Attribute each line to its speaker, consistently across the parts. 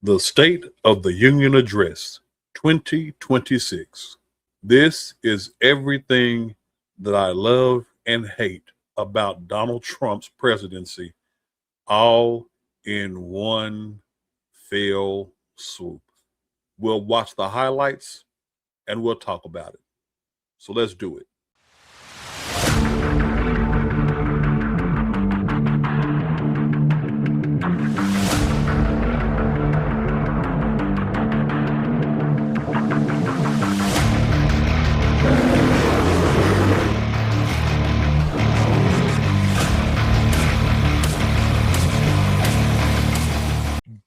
Speaker 1: The State of the Union Address 2026. This is everything that I love and hate about Donald Trump's presidency, all in one fell swoop. We'll watch the highlights and we'll talk about it. So let's do it.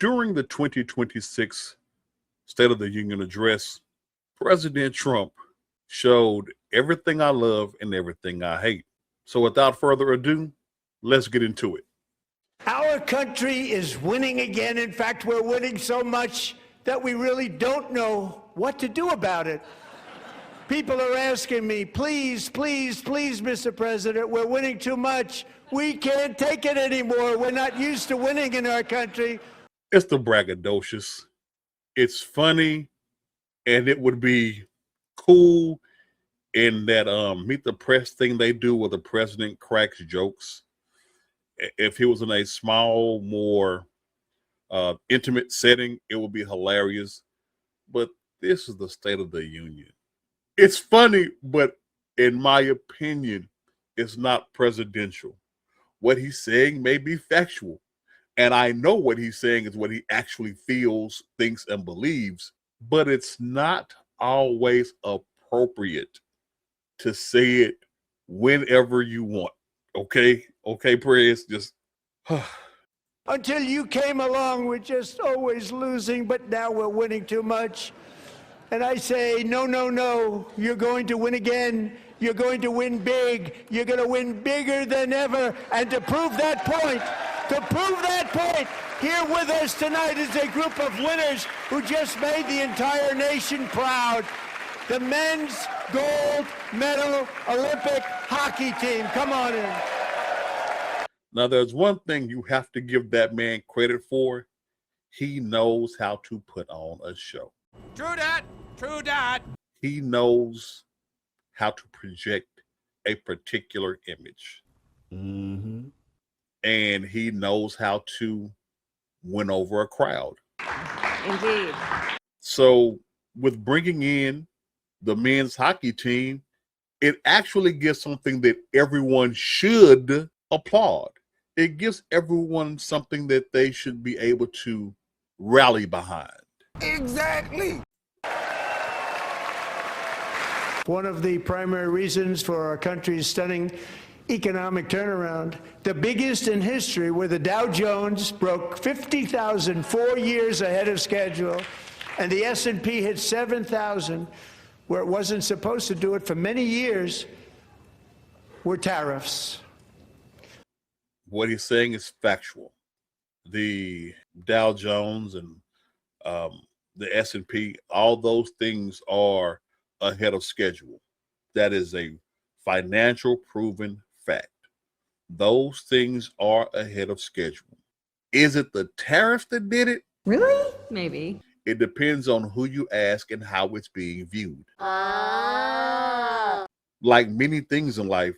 Speaker 1: During the 2026 State of the Union address, President Trump showed everything I love and everything I hate. So without further ado, let's get into it.
Speaker 2: Our country is winning again. In fact, we're winning so much that we really don't know what to do about it. People are asking me, please, please, please, Mr. President, we're winning too much. We can't take it anymore. We're not used to winning in our country.
Speaker 1: It's the braggadocious. It's funny, and it would be cool in that Meet the Press thing they do where the president cracks jokes. If he was in a small, more intimate setting, it would be hilarious. But this is the State of the Union. It's funny, but in my opinion, it's not presidential. What he's saying may be factual. And I know what he's saying is what he actually feels, thinks, and believes, but it's not always appropriate to say it whenever you want. Okay? Okay, Prez, just...
Speaker 2: Until you came along, we're just always losing, but now we're winning too much. And I say, no, no, no, you're going to win again. You're going to win big. You're going to win bigger than ever. And to prove that point, here with us tonight is a group of winners who just made the entire nation proud. The men's gold medal Olympic hockey team. Come on in.
Speaker 1: Now, there's one thing you have to give that man credit for. He knows how to put on a show.
Speaker 3: True that. True that.
Speaker 1: He knows how to project a particular image.
Speaker 4: Mm-hmm.
Speaker 1: And he knows how to win over a crowd.
Speaker 5: Indeed.
Speaker 1: So with bringing in the men's hockey team, it actually gives something that everyone should applaud. It gives everyone something that they should be able to rally behind.
Speaker 3: Exactly.
Speaker 2: One of the primary reasons for our country's stunning economic turnaround, the biggest in history, where the Dow Jones broke 50,000 4 years ahead of schedule, and the S&P hit 7,000, where it wasn't supposed to do it for many years, were tariffs.
Speaker 1: What he's saying is factual. The Dow Jones and the S&P, all those things are ahead of schedule. That is a financial proven fact. Those things are ahead of schedule. Is it the tariff that did it?
Speaker 5: Really? Maybe.
Speaker 1: It depends on who you ask and how it's being viewed. Like many things in life,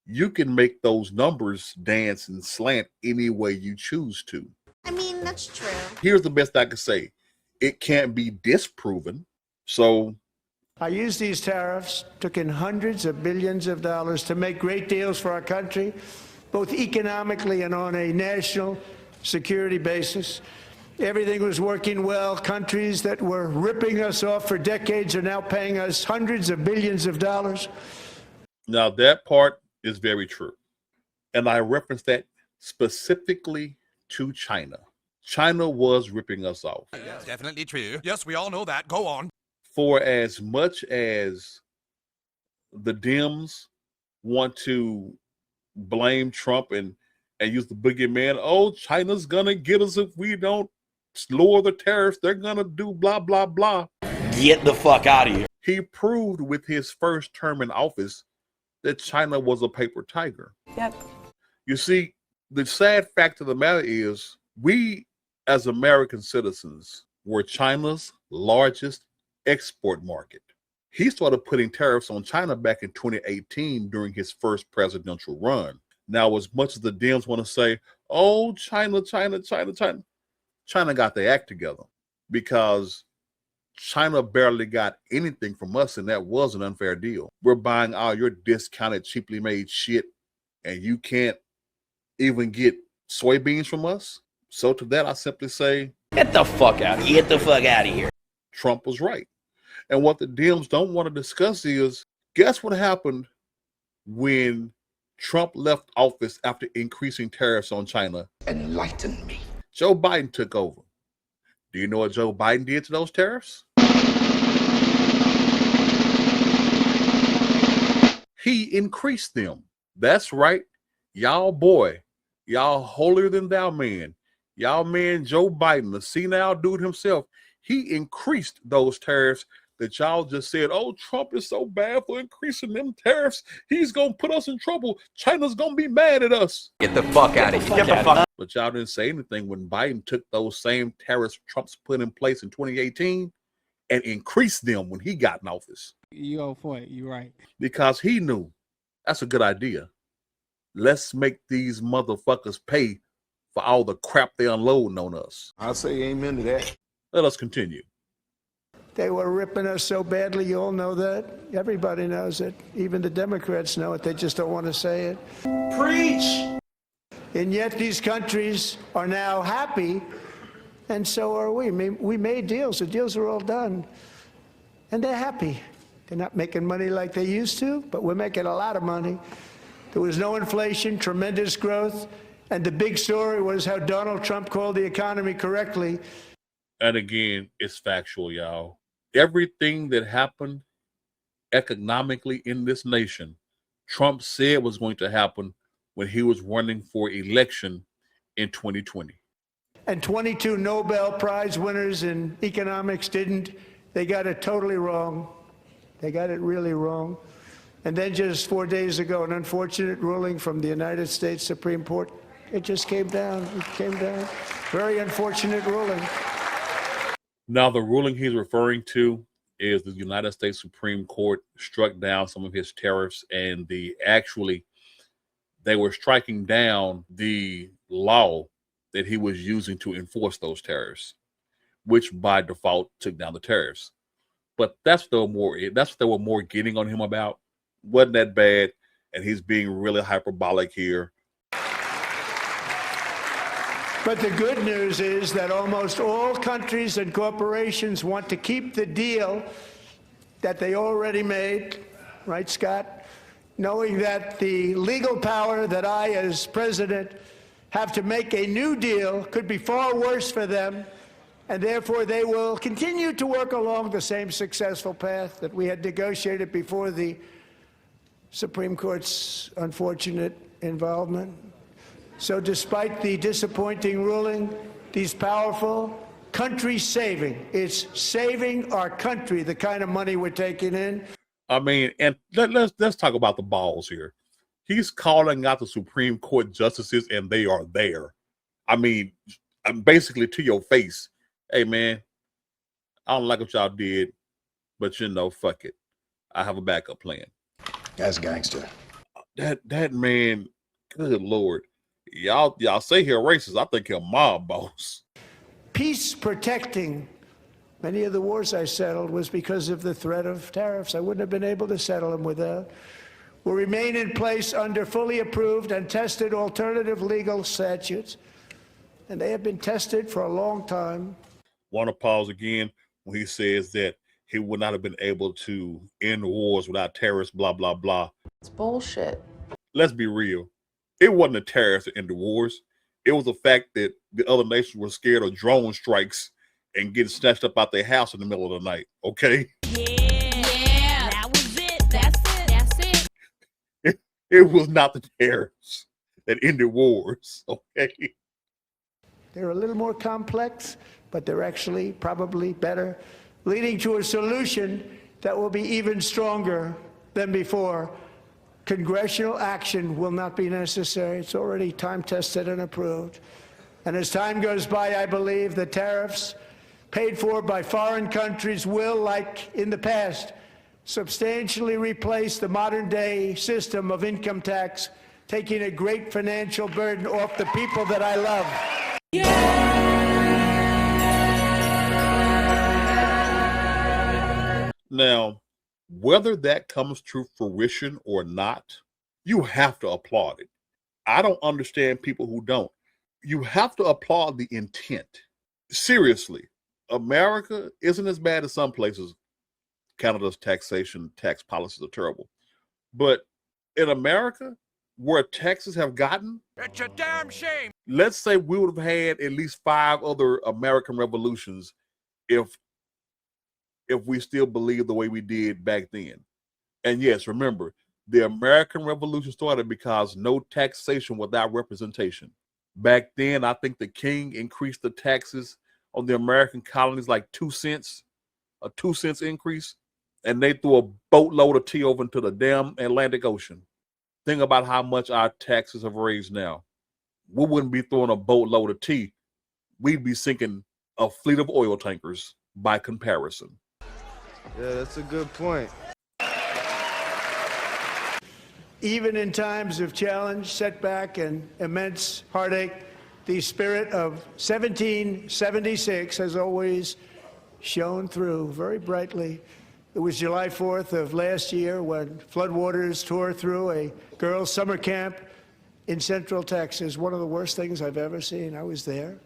Speaker 1: you can make those numbers dance and slant any way you choose to.
Speaker 6: I mean, that's true.
Speaker 1: Here's the best I can say. It can't be disproven. So
Speaker 2: I used these tariffs, took in hundreds of billions of dollars to make great deals for our country, both economically and on a national security basis. Everything was working well. Countries that were ripping us off for decades are now paying us hundreds of billions of dollars.
Speaker 1: Now that part is very true. And I reference that specifically to China. China was ripping us off.
Speaker 3: Yes, definitely true. Yes, we all know that. Go on.
Speaker 1: For as much as the Dems want to blame Trump and use the boogeyman, oh, China's gonna get us if we don't lower the tariffs, they're gonna do blah, blah, blah.
Speaker 4: Get the fuck out of here.
Speaker 1: He proved with his first term in office that China was a paper tiger.
Speaker 5: Yep.
Speaker 1: You see, the sad fact of the matter is we as American citizens, were China's largest export market. He started putting tariffs on China back in 2018 during his first presidential run. Now, as much as the Dems want to say, oh, China got their act together, because China barely got anything from us, and that was an unfair deal. We're buying all your discounted, cheaply made shit, and you can't even get soybeans from us? So to that, I simply say,
Speaker 4: Get the fuck out of here. Get the fuck out of here.
Speaker 1: Trump was right. And what the Dems don't want to discuss is, guess what happened when Trump left office after increasing tariffs on China?
Speaker 6: Enlighten me.
Speaker 1: Joe Biden took over. Do you know what Joe Biden did to those tariffs? He increased them. That's right. Y'all boy, y'all holier than thou man, y'all man Joe Biden, the senile dude himself, he increased those tariffs that y'all just said, oh, Trump is so bad for increasing them tariffs. He's going to put us in trouble. China's going to be mad at us.
Speaker 3: Get the fuck out of here.
Speaker 4: Get the fuck.
Speaker 1: But y'all didn't say anything when Biden took those same tariffs Trump's put in place in 2018 and increased them when he got in office.
Speaker 7: You on point. You're right.
Speaker 1: Because he knew that's a good idea. Let's make these motherfuckers pay for all the crap they're unloading on us.
Speaker 6: I'll say amen to that.
Speaker 1: Let us continue.
Speaker 2: They were ripping us so badly, you all know that. Everybody knows it. Even the Democrats know it. They just don't want to say it.
Speaker 4: Preach.
Speaker 2: And yet these countries are now happy, and so are we. We made deals. The deals are all done, and they're happy. They're not making money like they used to, but we're making a lot of money. There was no inflation, tremendous growth, and the big story was how Donald Trump called the economy correctly.
Speaker 1: And again, it's factual, y'all. Everything that happened economically in this nation, Trump said was going to happen when he was running for election in 2020.
Speaker 2: And 22 Nobel Prize winners in economics didn't. They got it totally wrong. They got it really wrong. And then just 4 days ago, an unfortunate ruling from the United States Supreme Court. It just came down. It came down. Very unfortunate ruling.
Speaker 1: Now, the ruling he's referring to is the United States Supreme Court struck down some of his tariffs, and they were striking down the law that he was using to enforce those tariffs, which by default took down the tariffs. But that's what they were more getting on him about. Wasn't that bad, and he's being really hyperbolic here.
Speaker 2: But the good news is that almost all countries and corporations want to keep the deal that they already made, right, Scott? Knowing that the legal power that I, as president, have to make a new deal could be far worse for them, and therefore they will continue to work along the same successful path that we had negotiated before the Supreme Court's unfortunate involvement. So despite the disappointing ruling, these powerful country-saving, it's saving our country, the kind of money we're taking in.
Speaker 1: I mean, and let's talk about the balls here. He's calling out the Supreme Court justices, and they are there. I mean, basically to your face. Hey, man, I don't like what y'all did, but fuck it. I have a backup plan.
Speaker 6: That's gangster.
Speaker 1: That man, good Lord. Y'all say he's racist. I think he's a mob boss.
Speaker 2: Peace protecting many of the wars I settled was because of the threat of tariffs. I wouldn't have been able to settle them without. Will remain in place under fully approved and tested alternative legal statutes, and they have been tested for a long time.
Speaker 1: Want to pause again when he says that he would not have been able to end wars without terrorists, blah, blah, blah.
Speaker 8: It's bullshit.
Speaker 1: Let's be real. It wasn't the terrorists that ended wars. It was the fact that the other nations were scared of drone strikes and getting snatched up out their house in the middle of the night, okay?
Speaker 9: Yeah, that was it. That's it.
Speaker 1: It was not the terrorists that ended wars, okay?
Speaker 2: They're a little more complex, but they're actually probably better, leading to a solution that will be even stronger than before. Congressional action will not be necessary. It's already time-tested and approved. And as time goes by, I believe the tariffs paid for by foreign countries will, like in the past, substantially replace the modern-day system of income tax, taking a great financial burden off the people that I love.
Speaker 1: Now, whether that comes to fruition or not, you have to applaud it. I don't understand people who don't. You have to applaud the intent. Seriously, America isn't as bad as some places. Canada's tax policies are terrible. But in America, where taxes have gotten,
Speaker 3: It's a damn shame.
Speaker 1: let's say we would have had at least 5 other American revolutions if we still believe the way we did back then. And yes, remember, the American Revolution started because no taxation without representation. Back then, I think the king increased the taxes on the American colonies like 2 cents, a 2 cents increase, and they threw a boatload of tea over into the damn Atlantic Ocean. Think about how much our taxes have raised now. We wouldn't be throwing a boatload of tea. We'd be sinking a fleet of oil tankers by comparison.
Speaker 7: Yeah, that's a good point.
Speaker 2: Even in times of challenge, setback, and immense heartache, the spirit of 1776 has always shone through very brightly. It was July 4th of last year when floodwaters tore through a girls' summer camp in Central Texas. One of the worst things I've ever seen. I was there,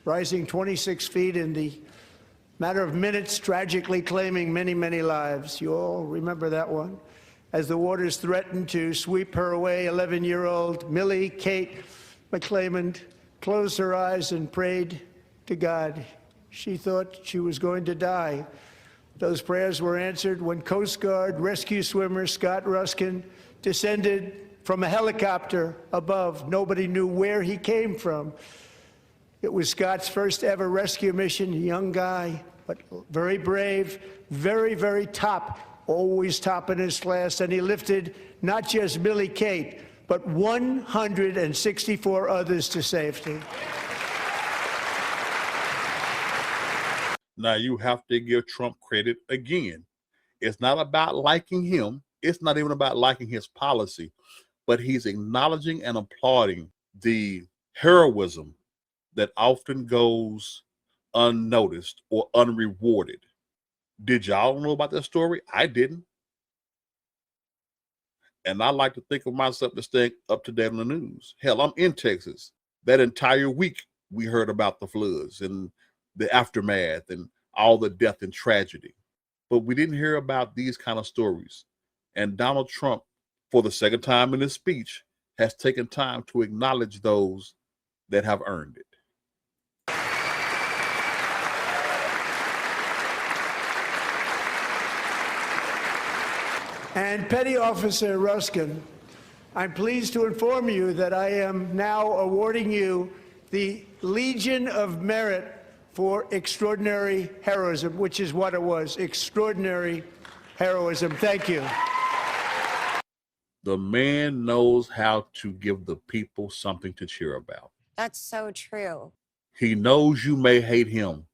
Speaker 2: rising 26 feet in the matter of minutes, tragically claiming many, many lives. You all remember that one. As the waters threatened to sweep her away, 11-year-old Millie Kate McClymont closed her eyes and prayed to God. She thought she was going to die. Those prayers were answered when Coast Guard rescue swimmer Scott Ruskin descended from a helicopter above. Nobody knew where he came from. It was Scott's first ever rescue mission, a young guy, but very brave, very, very top, always top in his class. And he lifted not just Millie Kate, but 164 others to safety.
Speaker 1: Now, you have to give Trump credit again. It's not about liking him. It's not even about liking his policy, but he's acknowledging and applauding the heroism that often goes unnoticed or unrewarded. Did y'all know about that story? I didn't. And I like to think of myself as staying up to date on the news. Hell, I'm in Texas. That entire week, we heard about the floods and the aftermath and all the death and tragedy. But we didn't hear about these kind of stories. And Donald Trump, for the second time in his speech, has taken time to acknowledge those that have earned it.
Speaker 2: And Petty Officer Ruskin, I'm pleased to inform you that I am now awarding you the Legion of Merit for extraordinary heroism, which is what it was, extraordinary heroism. Thank you.
Speaker 1: The man knows how to give the people something to cheer about.
Speaker 8: That's so true.
Speaker 1: He knows you may hate him,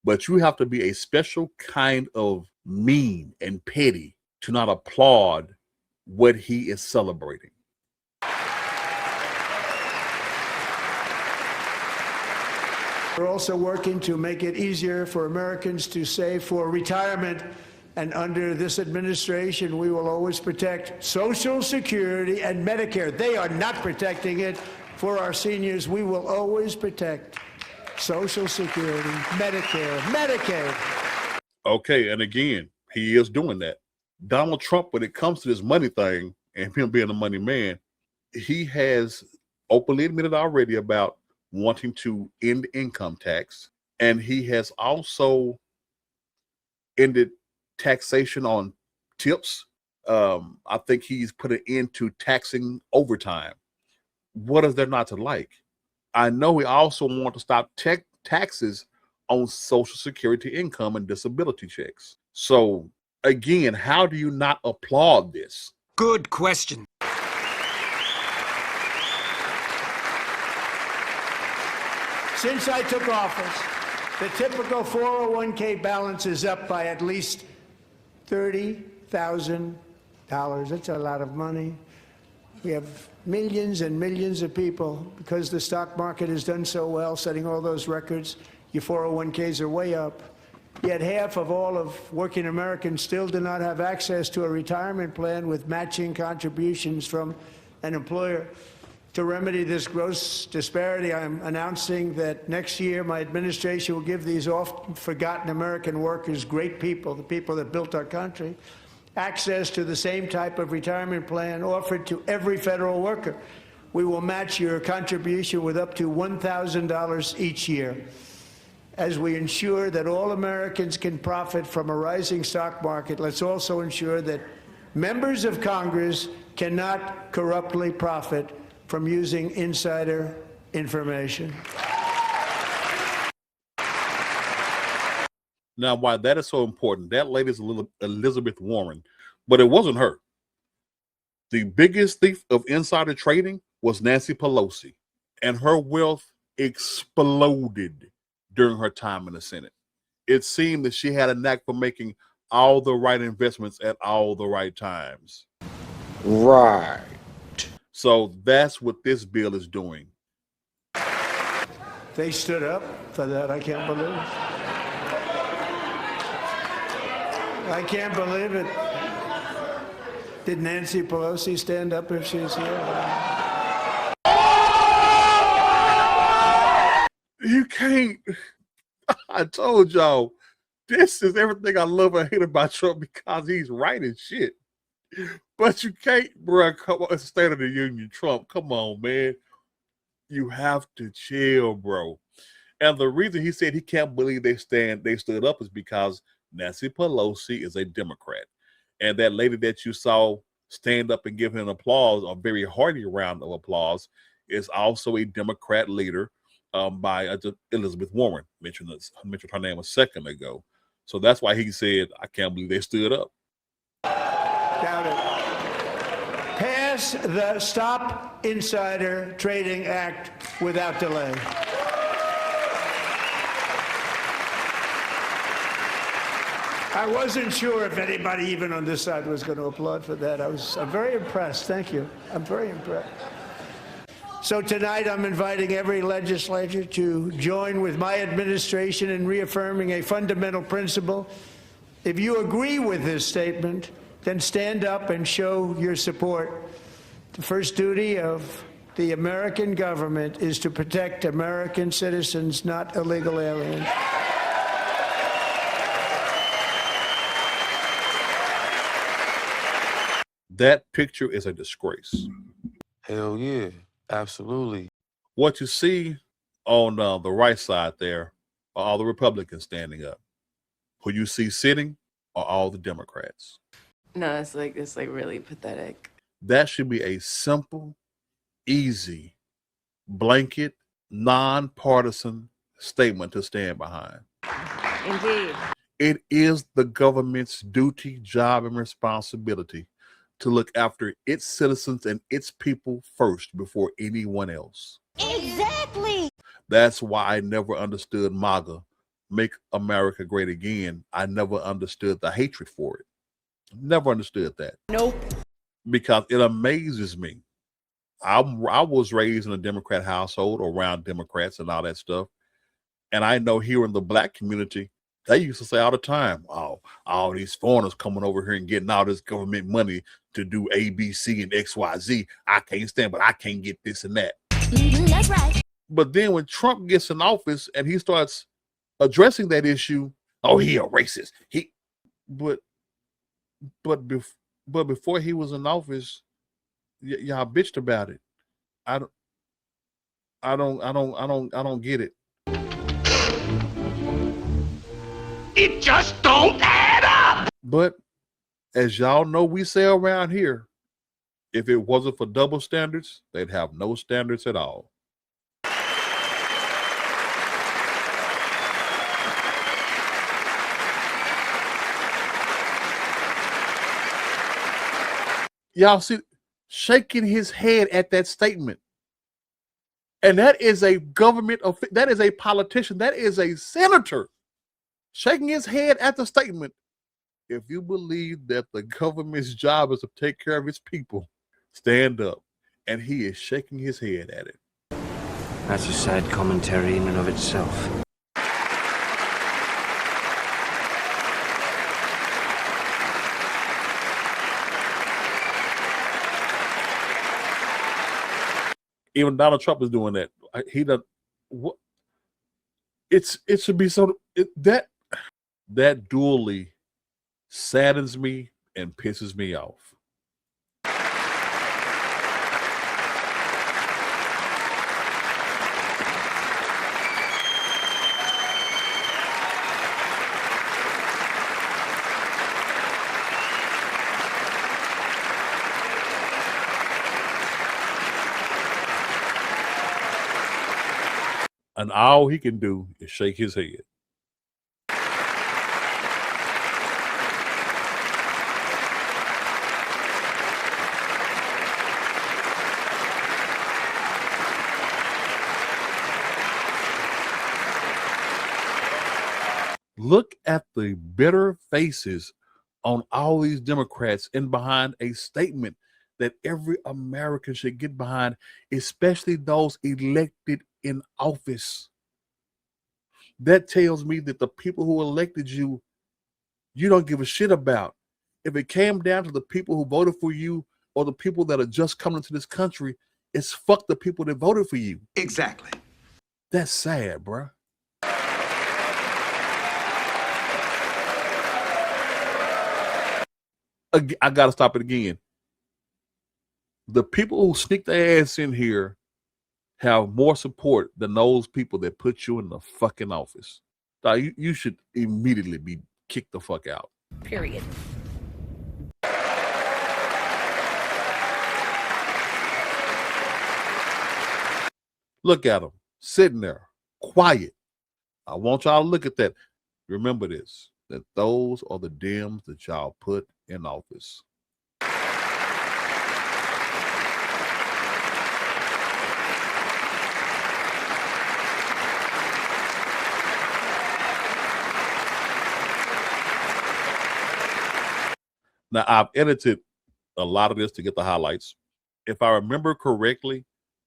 Speaker 1: but you have to be a special kind of mean and petty to not applaud what he is celebrating.
Speaker 2: We're also working to make it easier for Americans to save for retirement. And under this administration, we will always protect Social Security and Medicare. They are not protecting it for our seniors. We will always protect Social Security, Medicare, Medicaid.
Speaker 1: Okay, and again, he is doing that. Donald Trump, when it comes to this money thing and him being a money man, he has openly admitted already about wanting to end income tax. And he has also ended taxation on tips. I think he's put an end to taxing overtime. What is there not to like? I know he also wants to stop taxes on Social Security income and disability checks. So again, how do you not applaud this?
Speaker 3: Good question.
Speaker 2: Since I took office, the typical 401k balance is up by at least $30,000. That's a lot of money. We have millions and millions of people, because the stock market has done so well, setting all those records. Your 401ks are way up. Yet half of all of working Americans still do not have access to a retirement plan with matching contributions from an employer. To remedy this gross disparity, I'm announcing that next year my administration will give these oft-forgotten American workers, great people, the people that built our country, access to the same type of retirement plan offered to every federal worker. We will match your contribution with up to $1,000 each year. As we ensure that all Americans can profit from a rising stock market, let's also ensure that members of Congress cannot corruptly profit from using insider information.
Speaker 1: Now, why that is so important, that lady is Elizabeth Warren, but it wasn't her. The biggest thief of insider trading was Nancy Pelosi, and her wealth exploded during her time in the Senate. It seemed that she had a knack for making all the right investments at all the right times.
Speaker 6: Right.
Speaker 1: So that's what this bill is doing.
Speaker 2: They stood up for that. I can't believe it. I can't believe it. Did Nancy Pelosi stand up if she's here?
Speaker 1: You can't. I told y'all, this is everything I love and hate about Trump, because he's right as shit. But you can't, bro. Come on, it's the State of the Union, Trump. Come on, man. You have to chill, bro. And the reason he said he can't believe they stood up is because Nancy Pelosi is a Democrat. And that lady that you saw stand up and give him applause, a very hearty round of applause, is also a Democrat leader by Elizabeth Warren. Mentioned her name a second ago. So that's why he said, I can't believe they stood up.
Speaker 2: Doubt it. Pass the Stop Insider Trading Act without delay. I wasn't sure if anybody even on this side was going to applaud for that. I'm very impressed. Thank you. I'm very impressed. So tonight I'm inviting every legislator to join with my administration in reaffirming a fundamental principle. If you agree with this statement, then stand up and show your support. The first duty of the American government is to protect American citizens, not illegal aliens.
Speaker 1: That picture is a disgrace.
Speaker 7: Hell yeah, absolutely.
Speaker 1: What you see on the right side there are all the Republicans standing up. Who you see sitting are all the Democrats.
Speaker 8: No, it's like really pathetic.
Speaker 1: That should be a simple, easy, blanket, nonpartisan statement to stand behind.
Speaker 5: Indeed.
Speaker 1: It is the government's duty, job, and responsibility to look after its citizens and its people first before anyone else.
Speaker 9: Exactly.
Speaker 1: That's why I never understood MAGA, Make America Great Again. I never understood the hatred for it. Never understood that.
Speaker 9: Nope.
Speaker 1: Because it amazes me. I was raised in a Democrat household around Democrats and all that stuff. And I know here in the Black community, they used to say all the time, oh, all these foreigners coming over here and getting all this government money to do A, B, C, and X, Y, Z. I can't stand, but I can't get this and that.
Speaker 9: That's right.
Speaker 1: But then when Trump gets in office and he starts addressing that issue, oh, he a racist. But before he was in office, y'all bitched about it. I don't get it.
Speaker 4: It just don't add up.
Speaker 1: But as y'all know, we say around here, if it wasn't for double standards, they'd have no standards at all. Y'all see, shaking his head at that statement. And that is a that is a politician, that is a senator shaking his head at the statement. If you believe that the government's job is to take care of its people, stand up. And he is shaking his head at it.
Speaker 3: That's a sad commentary in and of itself.
Speaker 1: Even Donald Trump is doing that. He does. What? It should be so that dually saddens me and pisses me off. And all he can do is shake his head. Look at the bitter faces on all these Democrats and behind a statement that every American should get behind, especially those elected in office. That tells me that the people who elected you, you don't give a shit about. If it came down to the people who voted for you or the people that are just coming into this country, it's fuck the people that voted for you.
Speaker 3: Exactly.
Speaker 1: That's sad, bruh. I gotta stop it again. The people who sneak their ass in here have more support than those people that put you in the fucking office. You should immediately be kicked the fuck out.
Speaker 9: Period.
Speaker 1: Look at them sitting there, quiet. I want y'all to look at that. Remember this, that those are the Dems that y'all put in office. Now, I've edited a lot of this to get the highlights. If I remember correctly,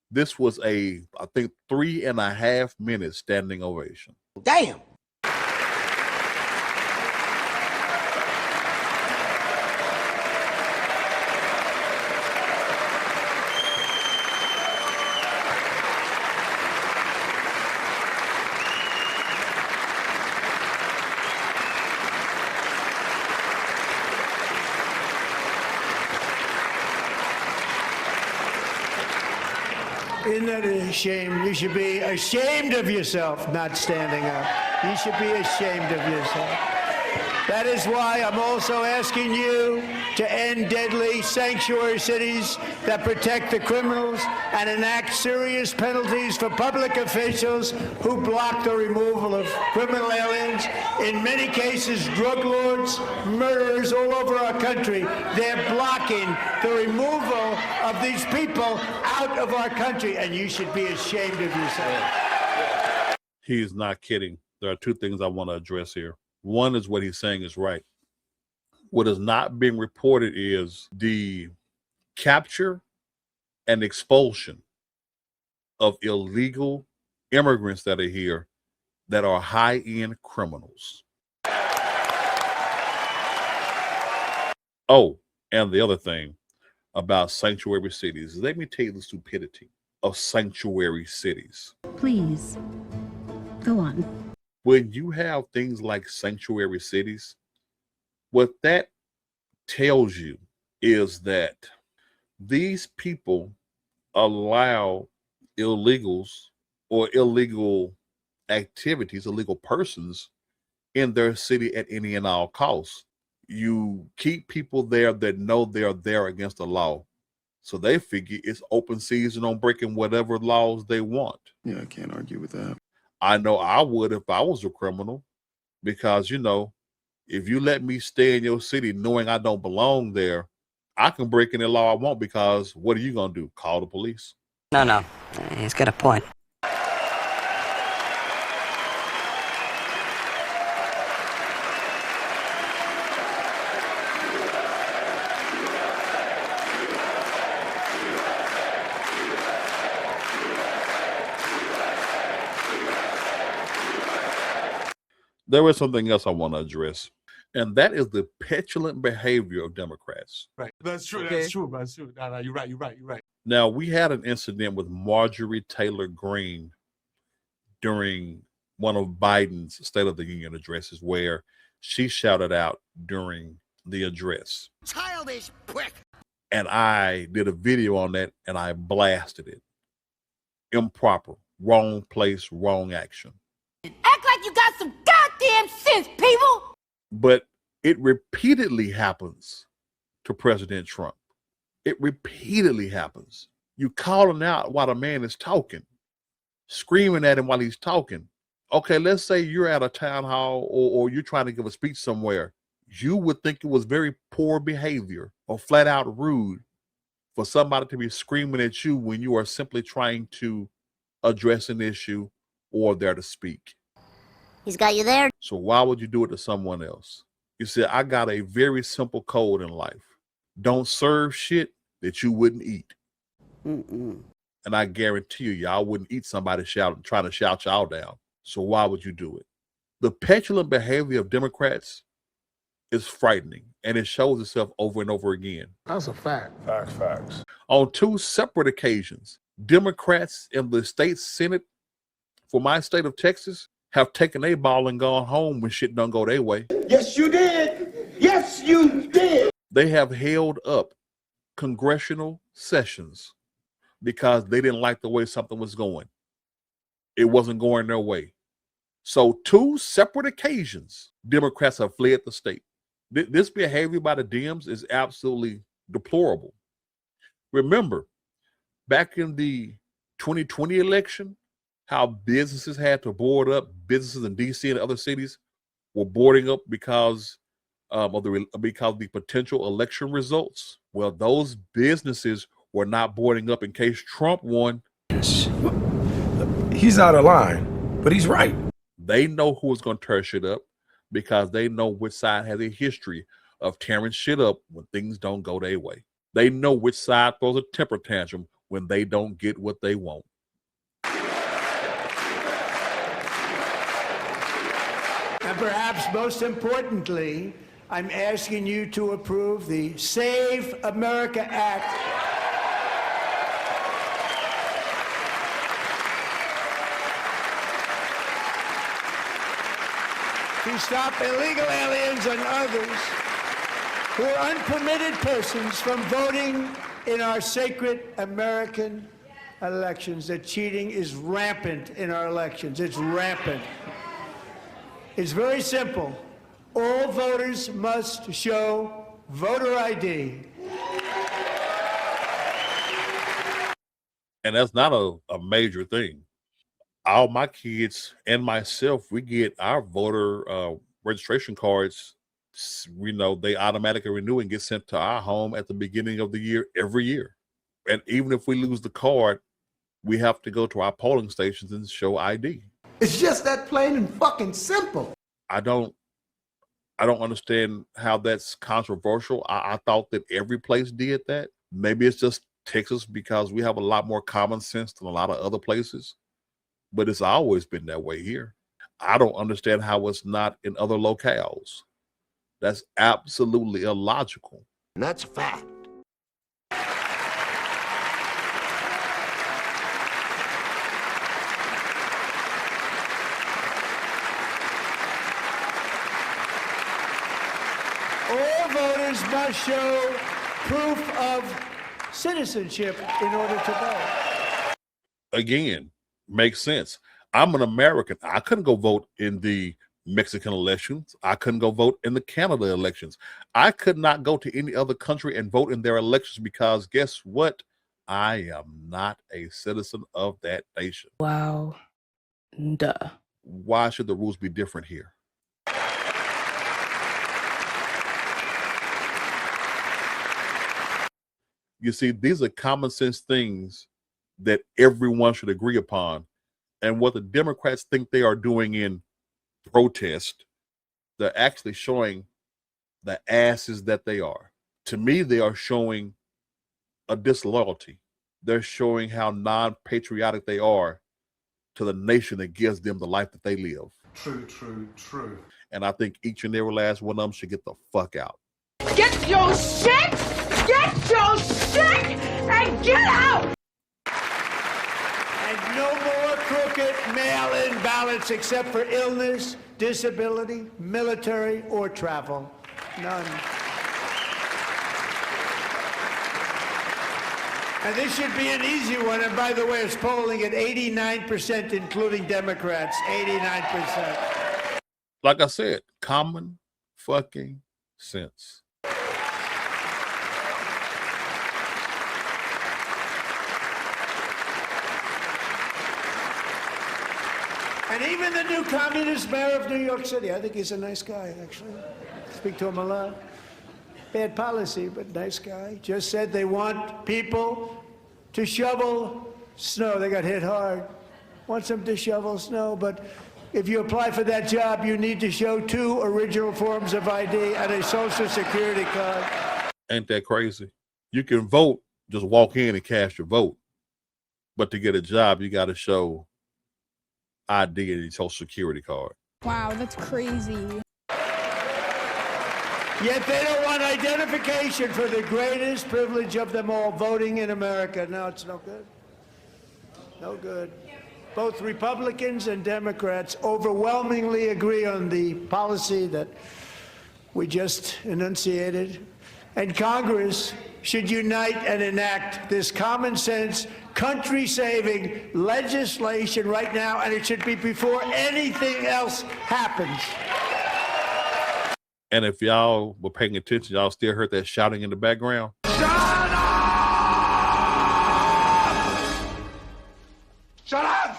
Speaker 1: this was I think 3.5 minutes standing ovation.
Speaker 4: Damn.
Speaker 2: Isn't that a shame? You should be ashamed of yourself not standing up. You should be ashamed of yourself. That is why I'm also asking you to end deadly sanctuary cities that protect the criminals and enact serious penalties for public officials who block the removal of criminal aliens. In many cases, drug lords, murderers all over our country, they're blocking the removal of these people out of our country, and you should be ashamed of yourself.
Speaker 1: He is not kidding. There are two things I want to address here. One is what he's saying is right. What is not being reported is the capture and expulsion of illegal immigrants that are here that are high-end criminals. Oh, and the other thing about sanctuary cities, let me tell you the stupidity of sanctuary cities.
Speaker 9: Please, go on.
Speaker 1: When you have things like sanctuary cities, what that tells you is that these people allow illegals or illegal activities, illegal persons in their city at any and all costs. You keep people there that know they're there against the law. So they figure it's open season on breaking whatever laws they want.
Speaker 7: Yeah, I can't argue with that.
Speaker 1: I know I would if I was a criminal, because, you know, if you let me stay in your city knowing I don't belong there, I can break any law I want, because what are you going to do? Call the police?
Speaker 3: No. He's got a point.
Speaker 1: There is something else I want to address, and that is the petulant behavior of Democrats.
Speaker 10: Right. That's true.
Speaker 3: Okay.
Speaker 10: That's true. That's true. No, you're right. You're right. You're right.
Speaker 1: Now, we had an incident with Marjorie Taylor Greene during one of Biden's State of the Union addresses where she shouted out during the address.
Speaker 4: Childish prick.
Speaker 1: And I did a video on that and I blasted it. Improper, wrong place, wrong action.
Speaker 4: Act like you got some goddamn sense, people.
Speaker 1: But it repeatedly happens to President Trump. It repeatedly happens. You calling out while the man is talking, screaming at him while he's talking. Okay, let's say you're at a town hall or you're trying to give a speech somewhere. You would think it was very poor behavior or flat out rude for somebody to be screaming at you when you are simply trying to address an issue or there to speak.
Speaker 9: He's got you there.
Speaker 1: So why would you do it to someone else? You see, I got a very simple code in life. Don't serve shit that you wouldn't eat.
Speaker 9: Mm-mm.
Speaker 1: And I guarantee you, y'all wouldn't eat somebody trying to shout y'all down. So why would you do it? The petulant behavior of Democrats is frightening, and it shows itself over and over again.
Speaker 10: That's a fact. Facts.
Speaker 1: On two separate occasions, Democrats in the state Senate for my state of Texas have taken a ball and gone home when shit don't go their way.
Speaker 4: Yes, you did. Yes, you did.
Speaker 1: They have held up congressional sessions because they didn't like the way something was going. It wasn't going their way. So two separate occasions, Democrats have fled the state. This behavior by the Dems is absolutely deplorable. Remember, back in the 2020 election, how businesses had to board up, businesses in DC and other cities were boarding up because of the potential election results. Well, those businesses were not boarding up in case Trump won.
Speaker 11: He's out of line, but he's right.
Speaker 1: They know who is going to tear shit up because they know which side has a history of tearing shit up when things don't go their way. They know which side throws a temper tantrum when they don't get what they want.
Speaker 2: And perhaps most importantly, I'm asking you to approve the Save America Act. To stop illegal aliens and others who are unpermitted persons from voting in our sacred American elections. That cheating is rampant in our elections. It's rampant. It's very simple. All voters must show voter ID.
Speaker 1: And that's not a major thing. All my kids and myself, we get our voter registration cards. We know they automatically renew and get sent to our home at the beginning of the year every year. And even if we lose the card, we have to go to our polling stations and show ID.
Speaker 4: It's just that plain and fucking simple.
Speaker 1: I don't understand how that's controversial. I thought that every place did that. Maybe it's just Texas because we have a lot more common sense than a lot of other places. But it's always been that way here. I don't understand how it's not in other locales. That's absolutely illogical.
Speaker 4: And that's a fact.
Speaker 2: All voters must show proof of citizenship in order to vote.
Speaker 1: Again, makes sense. I'm an American. I couldn't go vote in the Mexican elections. I couldn't go vote in the Canada elections. I could not go to any other country and vote in their elections because guess what? I am not a citizen of that nation.
Speaker 8: Wow. Duh.
Speaker 1: Why should the rules be different here? You see, these are common sense things that everyone should agree upon. And what the Democrats think they are doing in protest, they're actually showing the asses that they are. To me, they are showing a disloyalty. They're showing how non-patriotic they are to the nation that gives them the life that they live.
Speaker 10: True, true, true.
Speaker 1: And I think each and every last one of them should get the fuck out.
Speaker 4: Get your shit! Get your shit! And get out!
Speaker 2: And no more crooked mail-in ballots except for illness, disability, military, or travel. None. And this should be an easy one. And by the way, it's polling at 89%, including Democrats. 89%.
Speaker 1: Like I said, common fucking sense.
Speaker 2: And even the new communist mayor of New York City, I think he's a nice guy, actually. Speak to him a lot. Bad policy, but nice guy. Just said they want people to shovel snow. They got hit hard. Wants them to shovel snow, but if you apply for that job, you need to show 2 original forms of ID and a Social Security card.
Speaker 1: Ain't that crazy? You can vote, just walk in and cast your vote. But to get a job, you got to show ID and your Social Security card.
Speaker 8: Wow, that's crazy.
Speaker 2: Yet they don't want identification for the greatest privilege of them all, voting in America. No, it's no good. No good. Both Republicans and Democrats overwhelmingly agree on the policy that we just enunciated. And Congress should unite and enact this common sense, country-saving legislation right now, and it should be before anything else happens.
Speaker 1: And if y'all were paying attention, y'all still heard that shouting in the background.
Speaker 4: Shut up!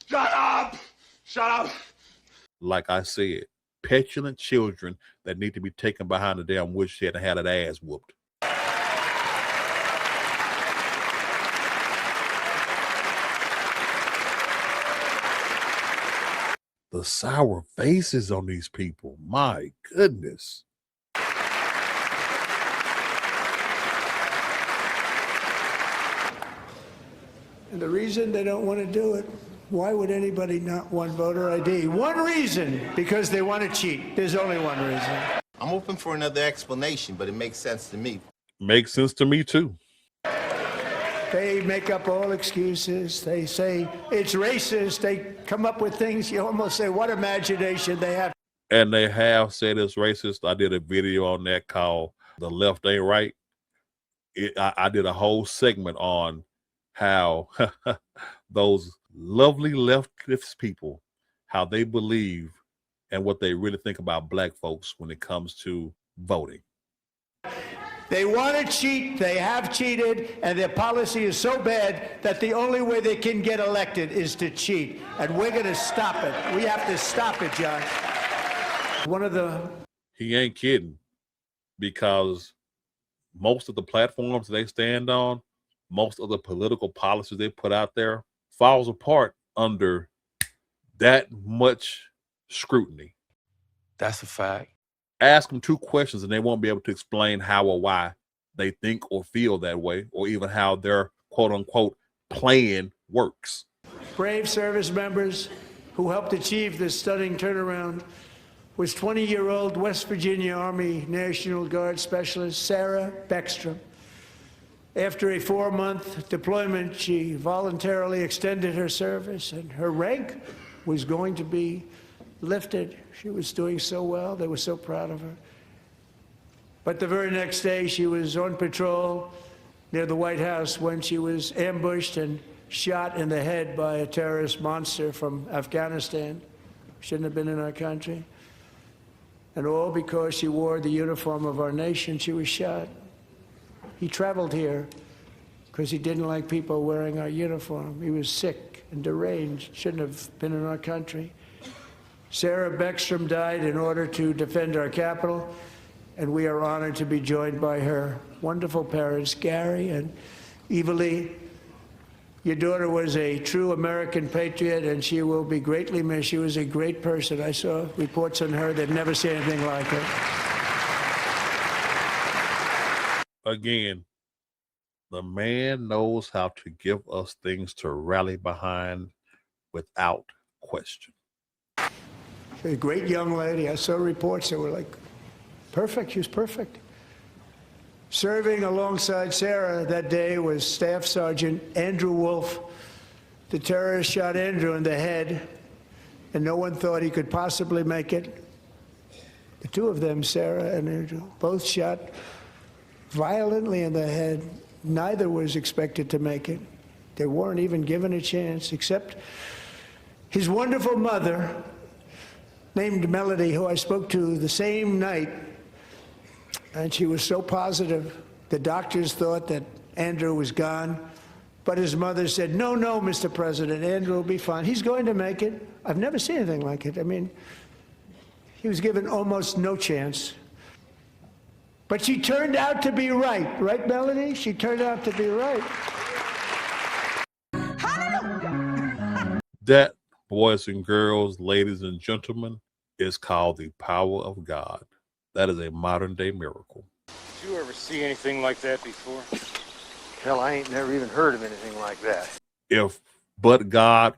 Speaker 4: Shut up! Shut up!
Speaker 1: Like I said, petulant children that need to be taken behind the damn woodshed and had an ass whooped. The sour faces on these people, my goodness.
Speaker 2: And the reason they don't want to do it, why would anybody not want voter ID? One reason, because they want to cheat. There's only one reason.
Speaker 12: I'm open for another explanation, but it makes sense to me.
Speaker 1: Makes sense to me too.
Speaker 2: They make up all excuses. They say it's racist. They come up with things you almost say, what imagination they have.
Speaker 1: And they have said it's racist. I did a video on that called The Left Ain't Right. I did a whole segment on how those lovely leftist people, how they believe and what they really think about black folks when it comes to voting.
Speaker 2: They want to cheat, they have cheated, and their policy is so bad that the only way they can get elected is to cheat. And we're going to stop it. We have to stop it, John.
Speaker 1: He ain't kidding, because most of the platforms they stand on, most of the political policies they put out there falls apart under that much scrutiny.
Speaker 7: That's a fact.
Speaker 1: Ask them 2 questions and they won't be able to explain how or why they think or feel that way, or even how their quote unquote plan works.
Speaker 2: Brave service members who helped achieve this stunning turnaround was 20-year-old West Virginia Army National Guard Specialist Sarah Beckstrom. After a 4-month deployment, she voluntarily extended her service, and her rank was going to be lifted. She was doing so well. They were so proud of her. But the very next day, she was on patrol near the White House when she was ambushed and shot in the head by a terrorist monster from Afghanistan. Shouldn't have been in our country. And all because she wore the uniform of our nation, she was shot. He traveled here because he didn't like people wearing our uniform. He was sick and deranged, shouldn't have been in our country. Sarah Beckstrom died in order to defend our capital, and we are honored to be joined by her wonderful parents, Gary and Eva Lee, Your daughter was a true American patriot, and she will be greatly missed. She was a great person. I saw reports on her that never seen anything like her.
Speaker 1: Again, the man knows how to give us things to rally behind without question.
Speaker 2: A great young lady. I saw reports that were like perfect. She was perfect. Serving alongside Sarah that day was Staff Sergeant Andrew Wolf. The terrorist shot Andrew in the head, and no one thought he could possibly make it. The two of them, Sarah and Andrew, both shot violently in the head. Neither was expected to make it. They weren't even given a chance, except his wonderful mother, named Melody, who I spoke to the same night. And she was so positive. The doctors thought that Andrew was gone. But his mother said, no, no, Mr. President, Andrew will be fine. He's going to make it. I've never seen anything like it. I mean, he was given almost no chance. But she turned out to be right. Right, Melody? She turned out to be right.
Speaker 1: That, boys and girls, ladies and gentlemen, is called the power of God. That is a modern day miracle.
Speaker 3: Did you ever see anything like that before?
Speaker 6: Hell, I ain't never even heard of anything like that.
Speaker 1: If but God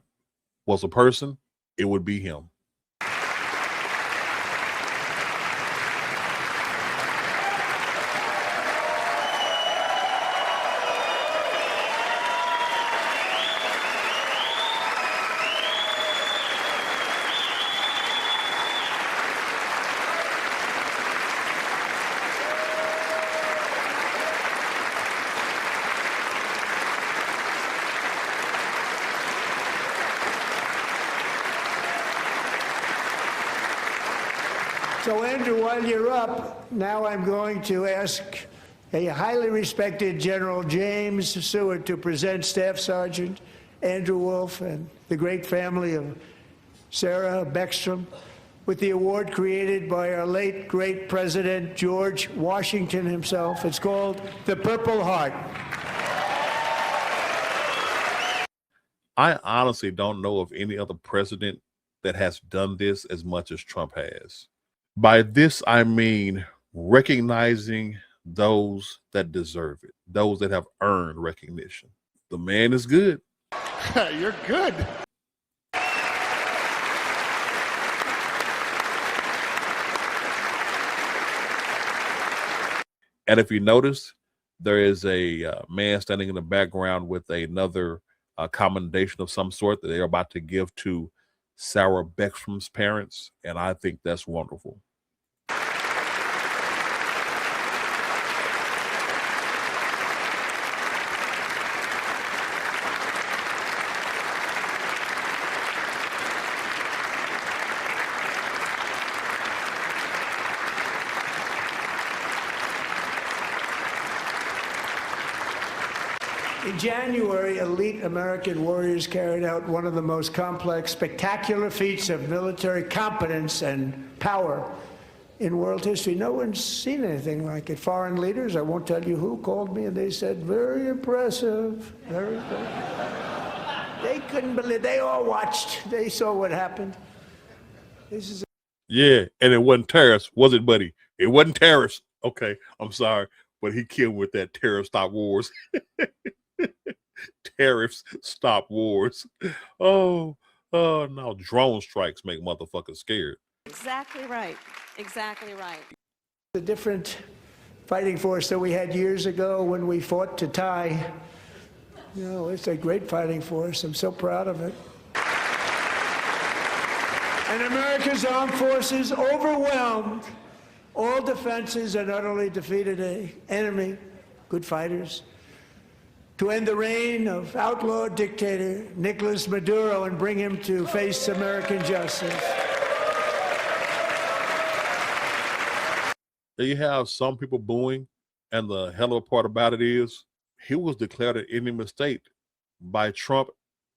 Speaker 1: was a person, it would be him.
Speaker 2: So, Andrew, while you're up, now I'm going to ask a highly respected General James Seward to present Staff Sergeant Andrew Wolf and the great family of Sarah Beckstrom with the award created by our late, great President George Washington himself. It's called the Purple Heart.
Speaker 1: I honestly don't know of any other president that has done this as much as Trump has. By this, I mean recognizing those that deserve it, those that have earned recognition. The man is good.
Speaker 10: You're good.
Speaker 1: And if you notice, there is a man standing in the background with another commendation of some sort that they're about to give to Sarah Beckstrom's parents. And I think that's wonderful.
Speaker 2: In January, elite American warriors carried out one of the most complex, spectacular feats of military competence and power in world history. No one's seen anything like it. Foreign leaders, I won't tell you who, called me and they said, very impressive, very impressive. They couldn't believe, they all watched, they saw what happened. This is
Speaker 1: Yeah, and it wasn't terrorists, was it, buddy? It wasn't terrorists. Okay, I'm sorry, but he killed with that terrorist stop wars. Tariffs stop wars. Oh no, drone strikes make motherfuckers scared.
Speaker 5: Exactly right. Exactly right.
Speaker 2: a different fighting force that we had years ago when we fought to tie. You know, it's a great fighting force. I'm so proud of it. And America's armed forces overwhelmed all defenses and utterly defeated an enemy, good fighters, to end the reign of outlaw dictator Nicolas Maduro and bring him to face American justice.
Speaker 1: You have some people booing, and the hell of a part about it is he was declared an enemy of state by Trump,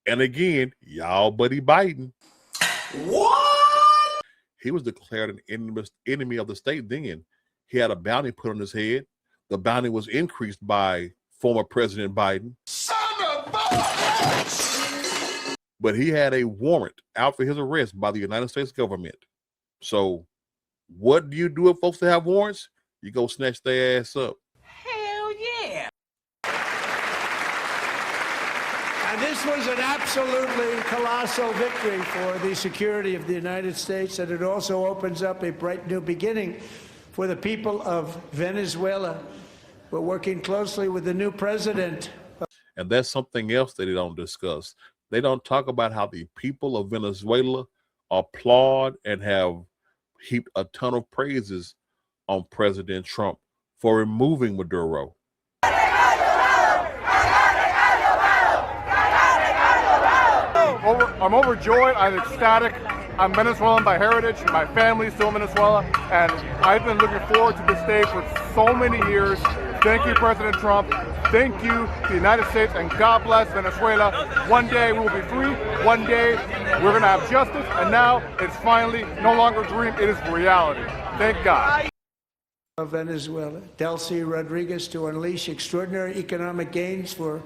Speaker 1: and again, y'all buddy Biden.
Speaker 12: What?
Speaker 1: He was declared an enemy of the state then. He had a bounty put on his head. The bounty was increased by former President Biden.
Speaker 12: Son of a
Speaker 1: But he had a warrant out for his arrest by the United States government. So what do you do with folks that have warrants? You go snatch their ass up.
Speaker 4: Hell yeah.
Speaker 2: And this was an absolutely colossal victory for the security of the United States, and it also opens up a bright new beginning for the people of Venezuela. We're working closely with the new president.
Speaker 1: And that's something else that they don't discuss. They don't talk about how the people of Venezuela applaud and have heaped a ton of praises on President Trump for removing Maduro.
Speaker 10: I'm overjoyed. I'm ecstatic. I'm Venezuelan by heritage. My family's still in Venezuela, and I've been looking forward to this day for so many years. Thank you, President Trump. Thank you, the United States, and God bless Venezuela. One day we will be free. One day we're going to have justice, and now it's finally no longer a dream. It is reality. Thank God.
Speaker 2: Of Venezuela, Delcy Rodriguez, to unleash extraordinary economic gains for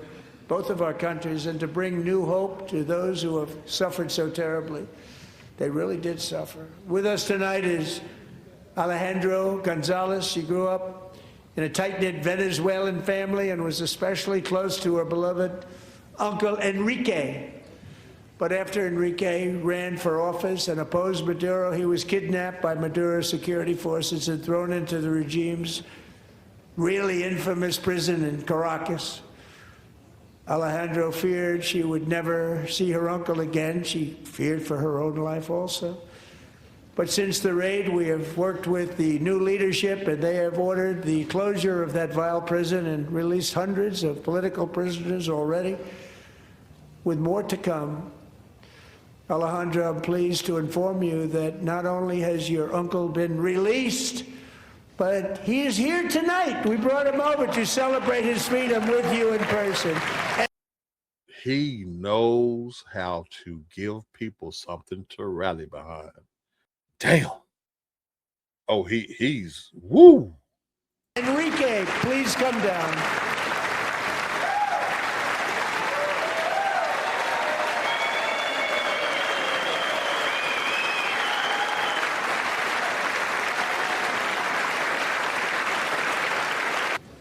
Speaker 2: both of our countries and to bring new hope to those who have suffered so terribly. They really did suffer. With us tonight is Alejandro Gonzalez. She grew up in a tight-knit Venezuelan family and was especially close to her beloved uncle Enrique. But after Enrique ran for office and opposed Maduro, he was kidnapped by Maduro's security forces and thrown into the regime's really infamous prison in Caracas. Alejandro feared she would never see her uncle again. She feared for her own life also. But since the raid, we have worked with the new leadership, and they have ordered the closure of that vile prison and released hundreds of political prisoners already, with more to come. Alejandro, I'm pleased to inform you that not only has your uncle been released, but he is here tonight. We brought him over to celebrate his freedom with you in person.
Speaker 1: He knows how to give people something to rally behind. Damn. Oh, he's woo.
Speaker 2: Enrique, please come down.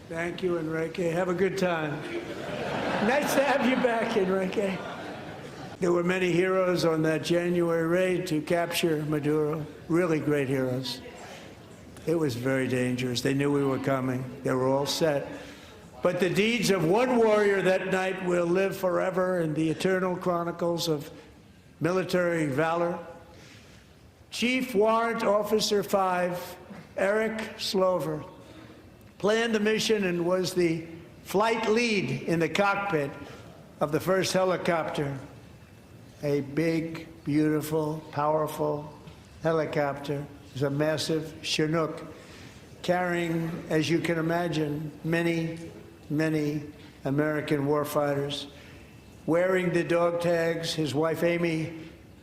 Speaker 2: Thank you, Enrique. Have a good time. Nice to have you back, Enrique. There were many heroes on that January raid to capture Maduro. Really great heroes. It was very dangerous. They knew we were coming. They were all set. But the deeds of one warrior that night will live forever in the eternal chronicles of military valor. Chief Warrant Officer 5, Eric Slover, planned the mission and was the flight lead in the cockpit of the first helicopter. A big, beautiful, powerful helicopter. It was a massive Chinook carrying, as you can imagine, many, many American warfighters. Wearing the dog tags, his wife Amy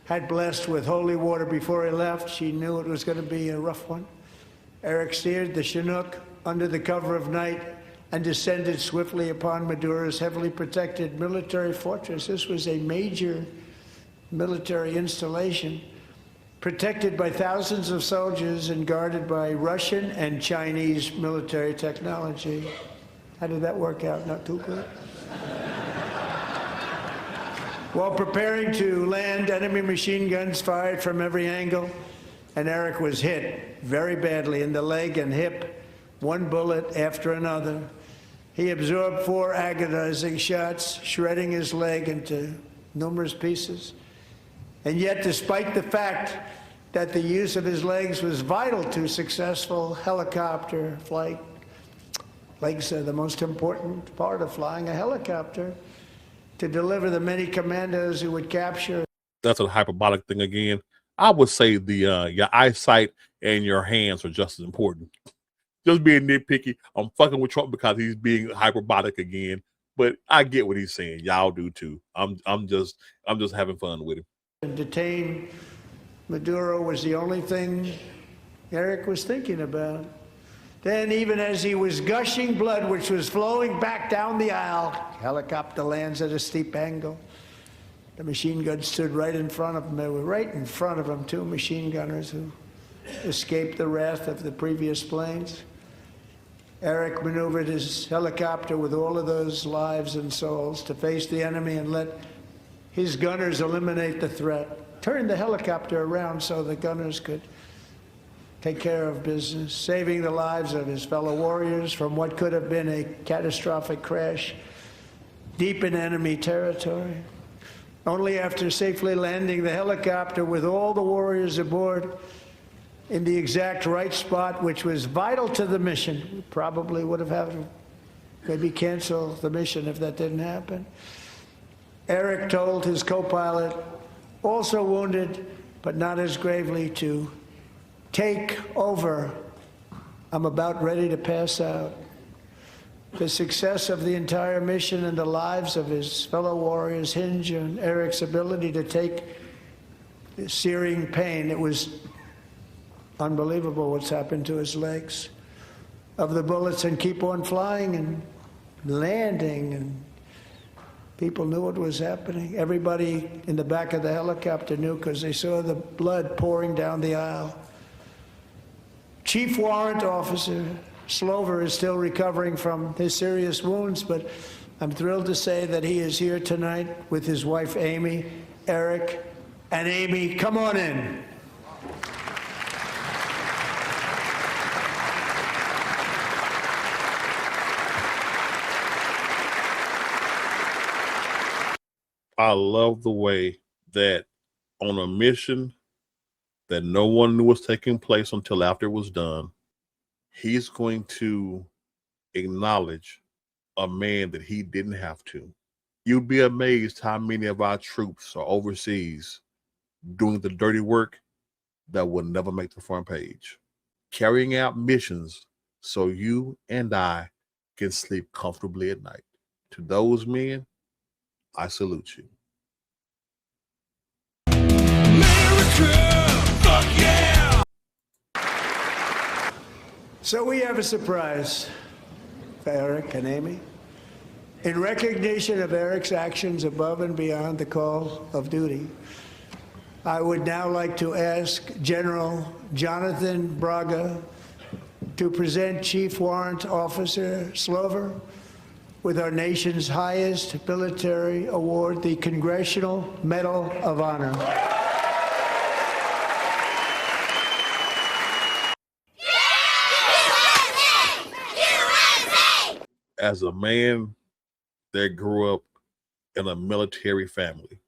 Speaker 2: had blessed with holy water before he left. She knew it was going to be a rough one. Eric steered the Chinook under the cover of night and descended swiftly upon Maduro's heavily protected military fortress. This was a major military installation, protected by thousands of soldiers and guarded by Russian and Chinese military technology. How did that work out? Not too good. While preparing to land, enemy machine guns fired from every angle, and Eric was hit very badly in the leg and hip, one bullet after another. He absorbed 4 agonizing shots, shredding his leg into numerous pieces. And yet, despite the fact that the use of his legs was vital to successful helicopter flight, legs are the most important part of flying a helicopter, to deliver the many commandos who would capture.
Speaker 1: That's a hyperbolic thing again. I would say your eyesight and your hands are just as important. Just being nitpicky. I'm fucking with Trump because he's being hyperbolic again. But I get what he's saying. Y'all do too. I'm just having fun with him.
Speaker 2: And detain Maduro was the only thing Eric was thinking about. Then, even as he was gushing blood, which was flowing back down the aisle, helicopter lands at a steep angle. The machine gun stood right in front of him. They were right in front of him, two machine gunners who escaped the wrath of the previous planes. Eric maneuvered his helicopter with all of those lives and souls to face the enemy and let his gunners eliminate the threat. Turned the helicopter around so the gunners could take care of business, saving the lives of his fellow warriors from what could have been a catastrophic crash deep in enemy territory. Only after safely landing the helicopter with all the warriors aboard in the exact right spot, which was vital to the mission. We probably would have had to maybe cancel the mission if that didn't happen. Eric told his co-pilot, also wounded, but not as gravely, to take over. I'm about ready to pass out. The success of the entire mission and the lives of his fellow warriors hinge on Eric's ability to take the searing pain. It was unbelievable what's happened to his legs of the bullets and keep on flying and landing, and people knew what was happening. Everybody in the back of the helicopter knew because they saw the blood pouring down the aisle. Chief Warrant Officer Slover is still recovering from his serious wounds, but I'm thrilled to say that he is here tonight with his wife Amy. Eric and Amy, come on in.
Speaker 1: I love the way that on a mission that no one knew was taking place until after it was done, he's going to acknowledge a man that he didn't have to. You'd be amazed how many of our troops are overseas doing the dirty work that will never make the front page, carrying out missions so you and I can sleep comfortably at night. To those men, I salute you.
Speaker 2: Fuck yeah! So we have a surprise for Eric and Amy. In recognition of Eric's actions above and beyond the call of duty, I would now like to ask General Jonathan Braga to present Chief Warrant Officer Slover with our nation's highest military award, the Congressional Medal of Honor.
Speaker 1: As a man that grew up in a military family,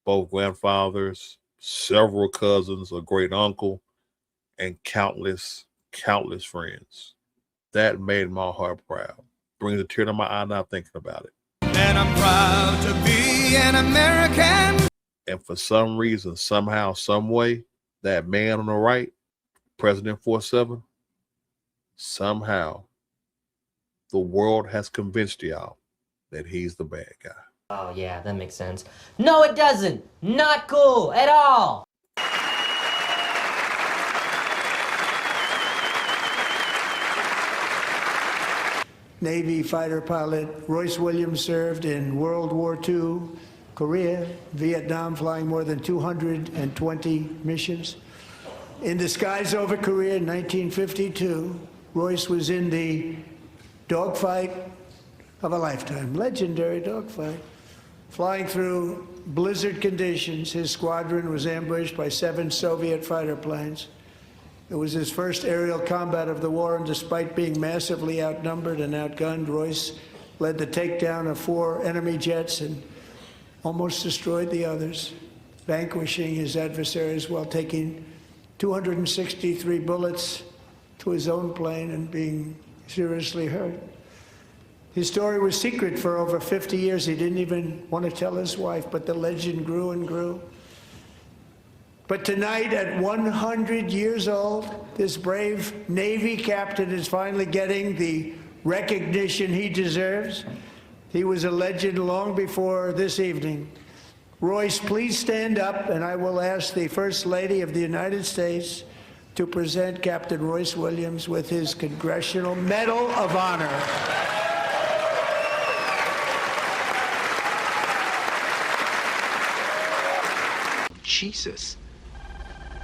Speaker 1: both grandfathers, several cousins, a great uncle, and countless friends, that made my heart proud. Brings a tear to my eye now thinking about it.
Speaker 13: And I'm proud to be an American.
Speaker 1: And for some reason, somehow, some way, that man on the right, President 47, somehow the world has convinced y'all that he's the bad guy.
Speaker 14: Oh yeah, that makes sense. No, it doesn't. Not cool at all.
Speaker 2: Navy fighter pilot Royce Williams served in World War II, Korea, Vietnam, flying more than 220 missions. In the skies over Korea in 1952, Royce was in the dogfight of a lifetime, legendary dogfight. Flying through blizzard conditions, his squadron was ambushed by 7 Soviet fighter planes. It was his first aerial combat of the war, and despite being massively outnumbered and outgunned, Royce led the takedown of 4 enemy jets and almost destroyed the others, vanquishing his adversaries while taking 263 bullets to his own plane and being seriously hurt. His story was secret for over 50 years. He didn't even want to tell his wife, but the legend grew and grew. But tonight, at 100 years old, this brave Navy captain is finally getting the recognition he deserves. He was a legend long before this evening. Royce, please stand up, and I will ask the First Lady of the United States to present Captain Royce Williams with his Congressional Medal of Honor.
Speaker 13: Jesus.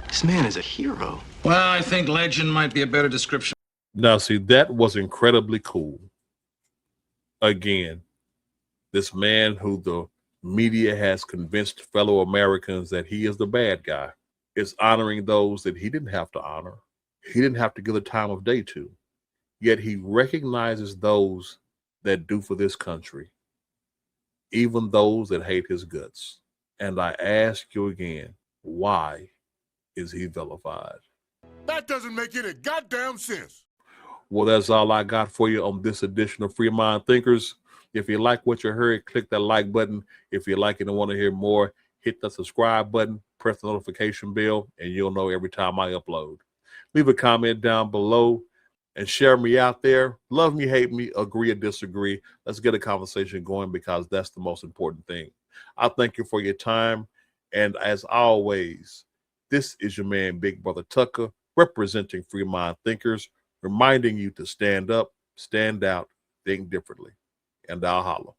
Speaker 13: This man is a hero.
Speaker 11: Well, I think legend might be a better description.
Speaker 1: Now, see, that was incredibly cool. Again, this man who the media has convinced fellow Americans that he is the bad guy is honoring those that he didn't have to honor. He didn't have to give the time of day to. Yet he recognizes those that do for this country, even those that hate his guts. And I ask you again, why is he vilified?
Speaker 10: That doesn't make any goddamn sense.
Speaker 1: Well, that's all I got for you on this edition of Free Mind Thinkers. If you like what you heard, click that like button. If you like it and want to hear more, hit the subscribe button, press the notification bell, and you'll know every time I upload. Leave a comment down below and share me out there. Love me, hate me, agree or disagree. Let's get a conversation going because that's the most important thing. I thank you for your time. And as always, this is your man, Big Brother Tucker, representing Free Mind Thinkers, reminding you to stand up, stand out, think differently. And I'll holler.